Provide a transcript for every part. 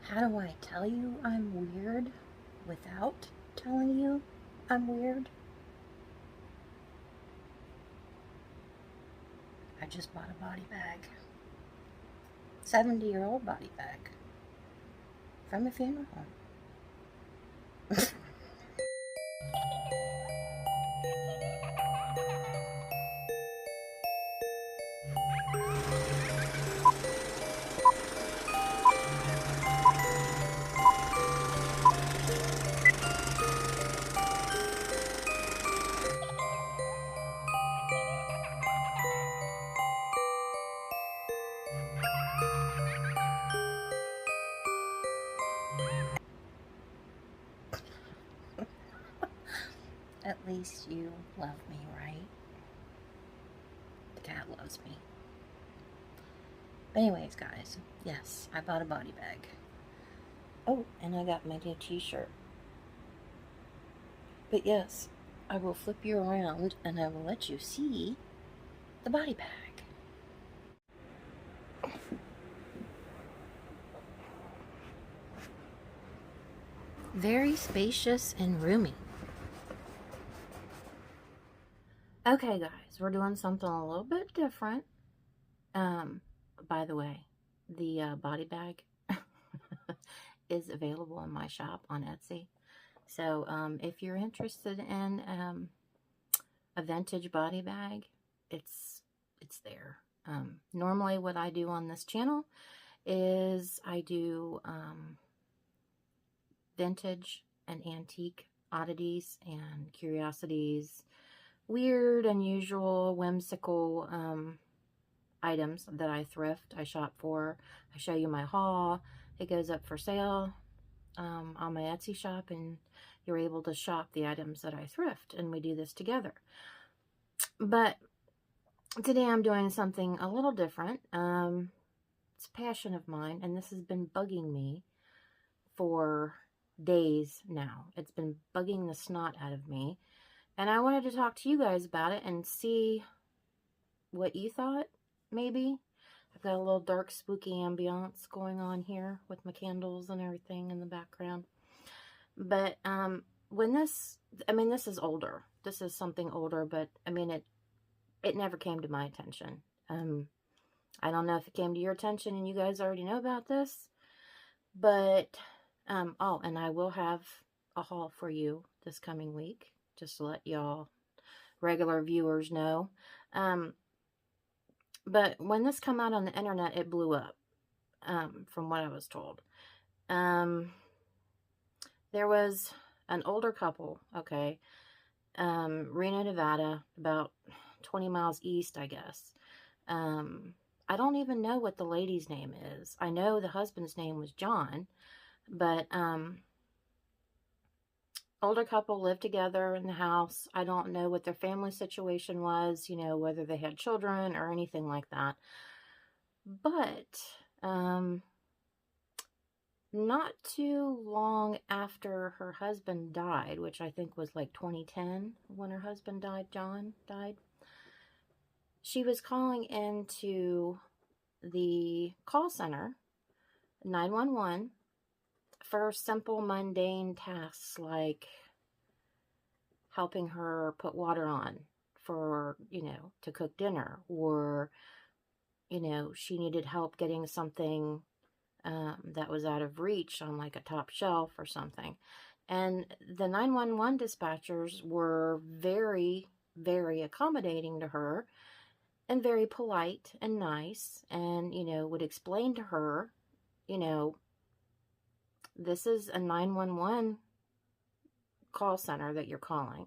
How do I tell you I'm weird without telling you I'm weird? I just bought a body bag. 70-year-old body bag from a funeral home. At least you love me, right? The cat loves me. But anyways, guys, yes, I bought a body bag. Oh, and I got my new t-shirt. But yes, I will flip you around and I will let you see the body bag. Very spacious and roomy. Okay, guys, we're doing something a little bit different. By the way, the body bag is available in my shop on Etsy. So, if you're interested in a vintage body bag, it's there. Normally, what I do on this channel is I do vintage and antique oddities and curiosities, weird, unusual, whimsical items that I thrift, I shop for. I show you my haul. It goes up for sale on my Etsy shop, and you're able to shop the items that I thrift, and we do this together. But today I'm doing something a little different. It's a passion of mine, and this has been bugging me for days now. It's been bugging the snot out of me, and I wanted to talk to you guys about it and see what you thought, maybe. I've got a little dark, spooky ambiance going on here with my candles and everything in the background. But this is older. This is something older, but I mean, it never came to my attention. I don't know if it came to your attention and you guys already know about this, but oh, and I will have a haul for you this coming week, just to let y'all regular viewers know. But when this came out on the internet, it blew up, from what I was told. There was an older couple, okay, Reno, Nevada, about 20 miles east, I guess. I don't even know what the lady's name is. I know the husband's name was John, but older couple lived together in the house. I don't know what their family situation was, whether they had children or anything like that. But not too long after her husband died, which I think was like 2010 when her husband died, John died, she was calling into the call center, 911, for simple, mundane tasks like helping her put water on for, to cook dinner, or, she needed help getting something that was out of reach on like a top shelf or something. And the 911 dispatchers were very, very accommodating to her and very polite and nice, and, would explain to her, this is a 911 call center that you're calling.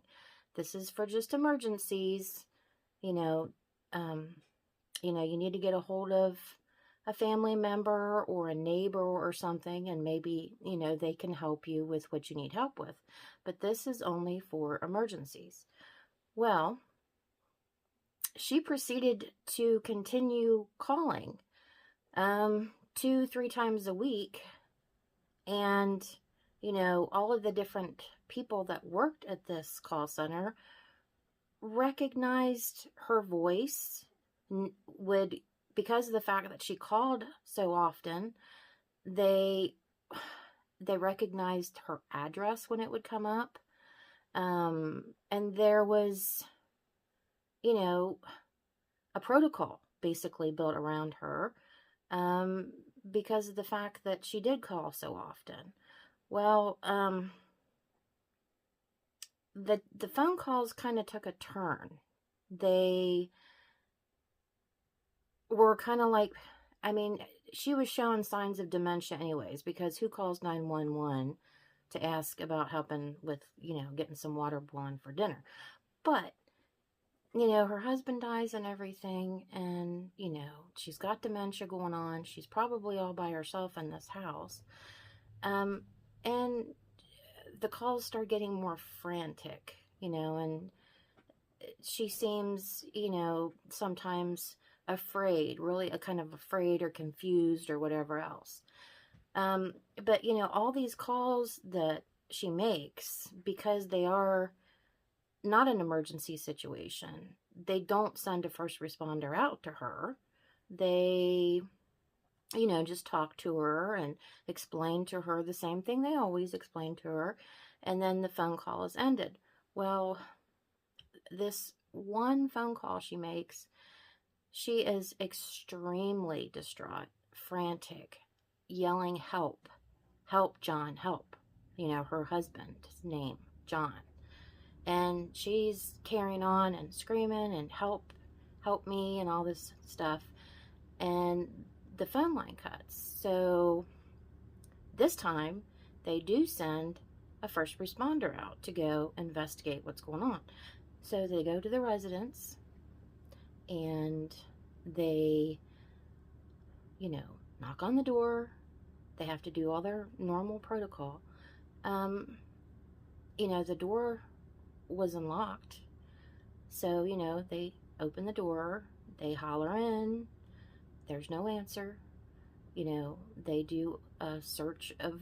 This is for just emergencies. You need to get a hold of a family member or a neighbor or something, and maybe, they can help you with what you need help with. But this is only for emergencies. Well, she proceeded to continue calling 2-3 times a week, and all of the different people that worked at this call center recognized her voice, because of the fact that she called so often, they they recognized her address when it would come up. And there was, you know, a protocol basically built around her, because of the fact that she did call so often. Well, the phone calls kind of took a turn. They were kind of like, I mean, she was showing signs of dementia anyways, because who calls 911 to ask about helping with, getting some water boiling for dinner? But, her husband dies and everything, and, she's got dementia going on. She's probably all by herself in this house. And the calls start getting more frantic, and she seems, sometimes afraid, really a kind of afraid or confused or whatever else. But, all these calls that she makes, because they are not an emergency situation, they don't send a first responder out to her. They, just talk to her and explain to her the same thing they always explain to her. And then the phone call is ended. Well, this one phone call she makes, she is extremely distraught, frantic, yelling, "Help, help, John, help." Her husband's name, John. And she's carrying on and screaming and help me and all this stuff. And the phone line cuts. So this time they do send a first responder out to go investigate what's going on. So they go to the residence and they, knock on the door. They have to do all their normal protocol. The door was unlocked. So, they open the door, they holler in, there's no answer. They do a search of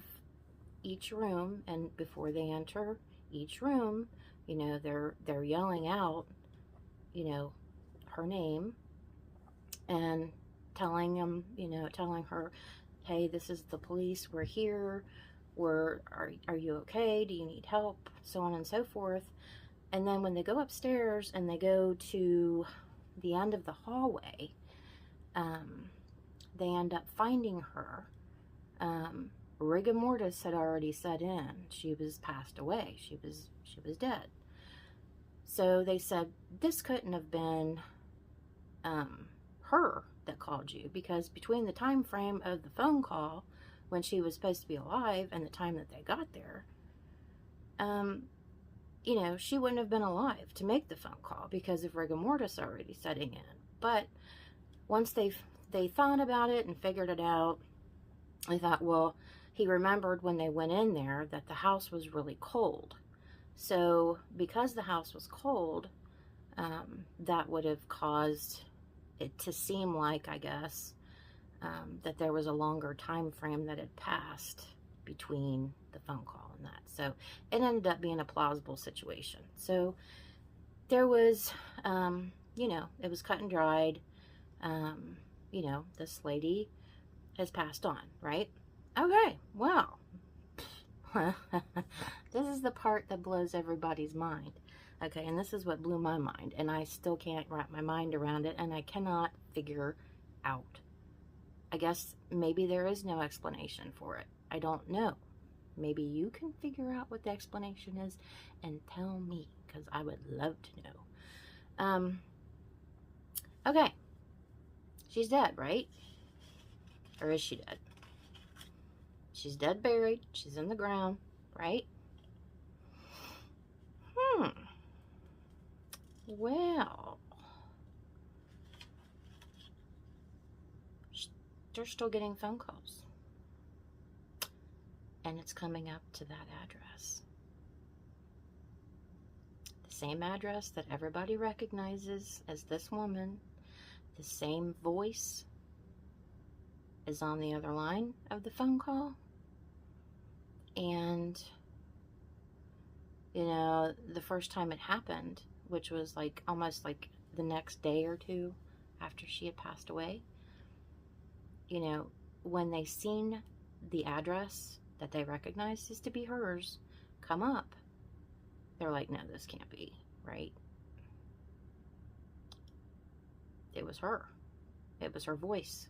each room, and before they enter each room, they're yelling out, her name and telling her, "Hey, this is the police, we're here, are you okay? Do you need help?" So on and so forth. And then when they go upstairs and they go to the end of the hallway, they end up finding her. Rigor mortis had already set in. She was passed away. She was dead. So they said, this couldn't have been her that called you, because between the time frame of the phone call when she was supposed to be alive and the time that they got there, she wouldn't have been alive to make the phone call because of rigor mortis already setting in. But once they thought about it and figured it out, they thought, well, he remembered when they went in there that the house was really cold. So because the house was cold, that would have caused it to seem like, I guess, that there was a longer time frame that had passed between the phone call and that. So it ended up being a plausible situation. So there was, it was cut and dried. This lady has passed on, right? Okay, well, this is the part that blows everybody's mind. Okay, and this is what blew my mind, and I still can't wrap my mind around it, and I cannot figure out. I guess maybe there is no explanation for it. I don't know. Maybe you can figure out what the explanation is and tell me, because I would love to know. Okay. She's dead, right? Or is she dead? She's dead buried. She's in the ground, right? Well, they're still getting phone calls. And it's coming up to that address. The same address that everybody recognizes as this woman. The same voice is on the other line of the phone call. And, the first time it happened, which was like almost like the next day or two after she had passed away, when they seen the address that they recognize is to be hers come up, they're like, no, this can't be right. It was her. It was her voice.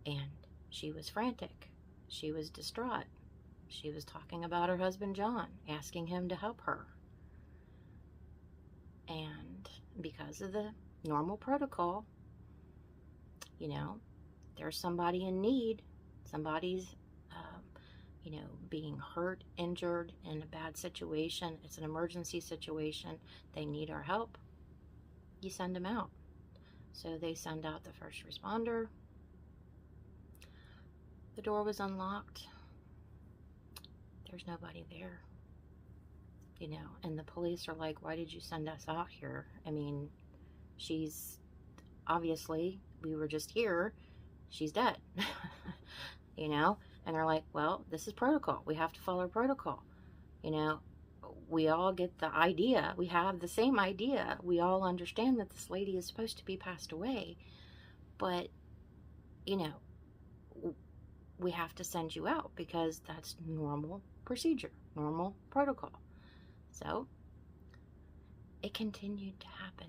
And she was frantic. She was distraught. She was talking about her husband, John, asking him to help her. And because of the normal protocol, you know, there's somebody in need, somebody's, being hurt, injured, in a bad situation. It's an emergency situation. They need our help. You send them out. So they send out the first responder. The door was unlocked. There's nobody there. And the police are like, why did you send us out here? I mean, she's obviously, we were just here. She's dead. And they're like, well, this is protocol. We have to follow protocol. We all get the idea. We have the same idea. We all understand that this lady is supposed to be passed away. But, we have to send you out because that's normal procedure, normal protocol. So, it continued to happen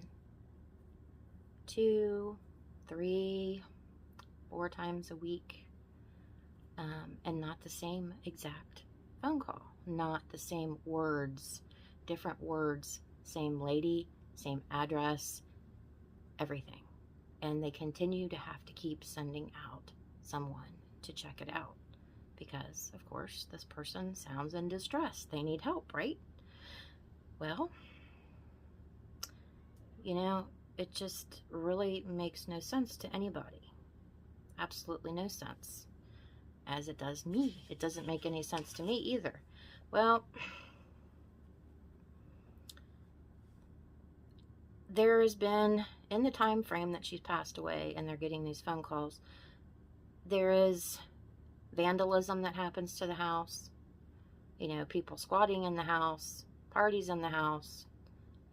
2, 3, 4 times a week. And not the same exact phone call, not the same words, different words, same lady, same address, everything. And they continue to have to keep sending out someone to check it out because, of course, this person sounds in distress. They need help, right? Well, it just really makes no sense to anybody. Absolutely no sense. As it does me. It doesn't make any sense to me either. Well, there has been, in the time frame that she's passed away and they're getting these phone calls, there is vandalism that happens to the house. People squatting in the house, parties in the house.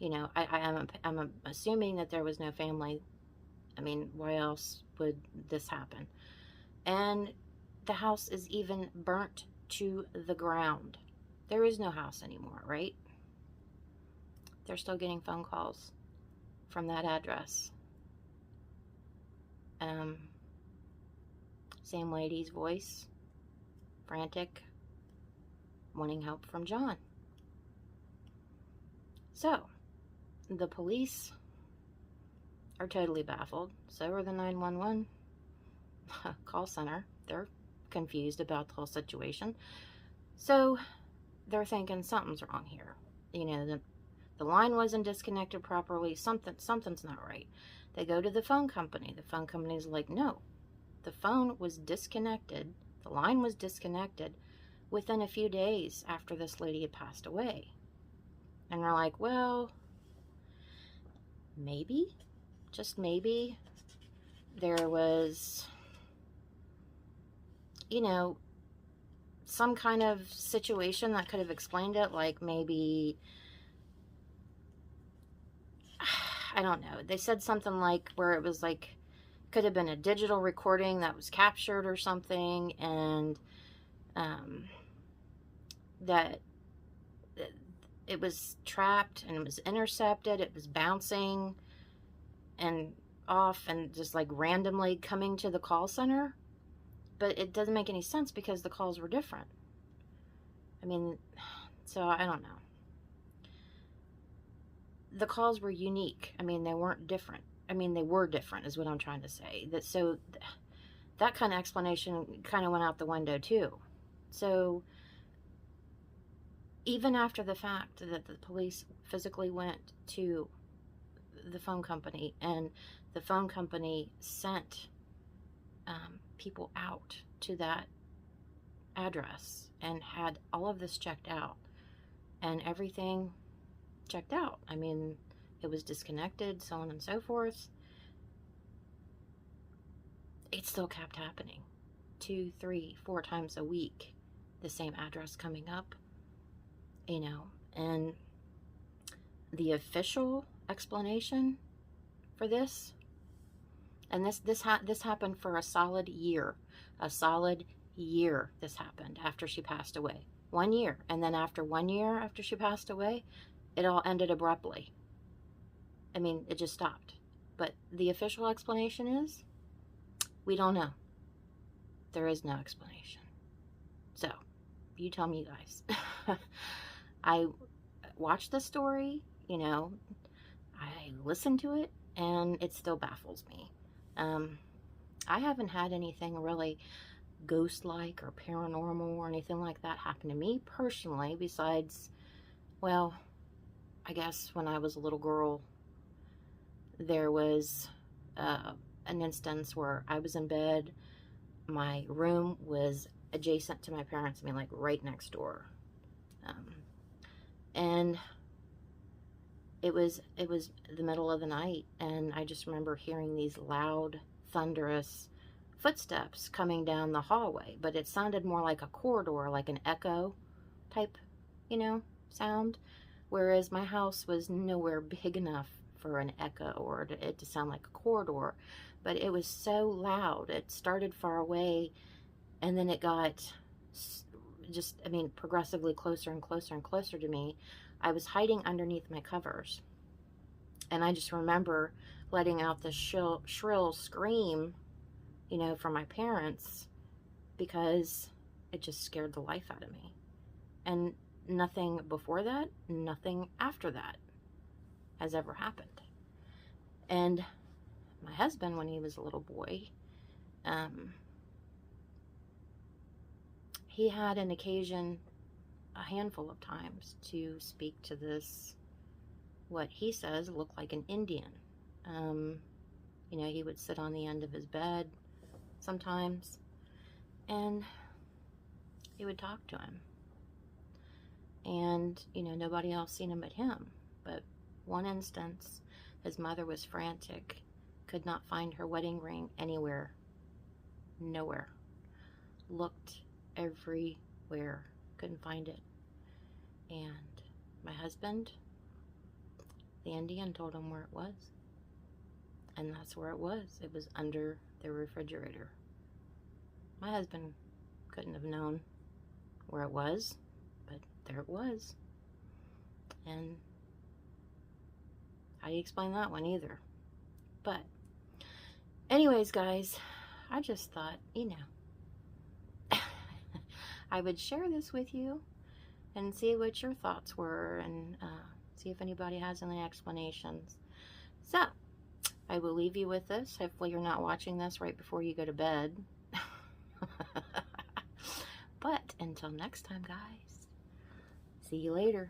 I'm assuming that there was no family. I mean, why else would this happen? And the house is even burnt to the ground. There is no house anymore, right? They're still getting phone calls from that address. Same lady's voice, frantic, wanting help from John. So, the police are totally baffled. So are the 911 call center. They're confused about the whole situation. So they're thinking something's wrong here. The line wasn't disconnected properly. Something's not right. They go to the phone company. The phone company's like, no, the phone was disconnected. The line was disconnected within a few days after this lady had passed away. And they're like, well, maybe, just maybe, there was some kind of situation that could have explained it, like maybe, I don't know. They said something like where it was like, could have been a digital recording that was captured or something, and that it was trapped and it was intercepted. It was bouncing and off and just like randomly coming to the call center. But it doesn't make any sense because the calls were different. I mean, so I don't know. The calls were unique. I mean, they weren't different. I mean, they were different is what I'm trying to say. That kind of explanation kind of went out the window too. So even after the fact that the police physically went to the phone company and the phone company sent people out to that address and had all of this checked out and everything checked out. I mean, it was disconnected, so on and so forth. It still kept happening. 2, 3, 4 times a week, the same address coming up, and the official explanation for this, and this happened for a solid year year this happened, after she passed away. 1 year. And then after 1 year after she passed away, it all ended abruptly. I mean, it just stopped. But the official explanation is, we don't know. There is no explanation. So, you tell me, guys. I watched the story, you know, I listened to it, and it still baffles me. I haven't had anything really ghost-like or paranormal or anything like that happen to me personally, besides, well, I guess when I was a little girl, there was an instance where I was in bed. My room was adjacent to my parents', I mean, like right next door. And it was the middle of the night, and I just remember hearing these loud, thunderous footsteps coming down the hallway, but it sounded more like a corridor, like an echo type, you know, sound, whereas my house was nowhere big enough for an echo or it to sound like a corridor. But it was so loud. It started far away, and then it got just, I mean, progressively closer and closer and closer to me. I was hiding underneath my covers, and I just remember letting out this shrill scream, you know, from my parents, because it just scared the life out of me. And nothing before that, nothing after that has ever happened. And my husband, when he was a little boy, he had an occasion a handful of times to speak to this, what he says looked like an Indian. You know, he would sit on the end of his bed sometimes, and he would talk to him. And, you know, nobody else seen him but him. But one instance, his mother was frantic, could not find her wedding ring anywhere. Nowhere. Looked everywhere, couldn't find it. And my husband, the Indian, told him where it was. And that's where it was. It was under the refrigerator. My husband couldn't have known where it was, but there it was. And how do you explain that one either? But anyways, guys, I just thought, you know, I would share this with you and see what your thoughts were, and see if anybody has any explanations. So, I will leave you with this. Hopefully you're not watching this right before you go to bed. But until next time, guys, see you later.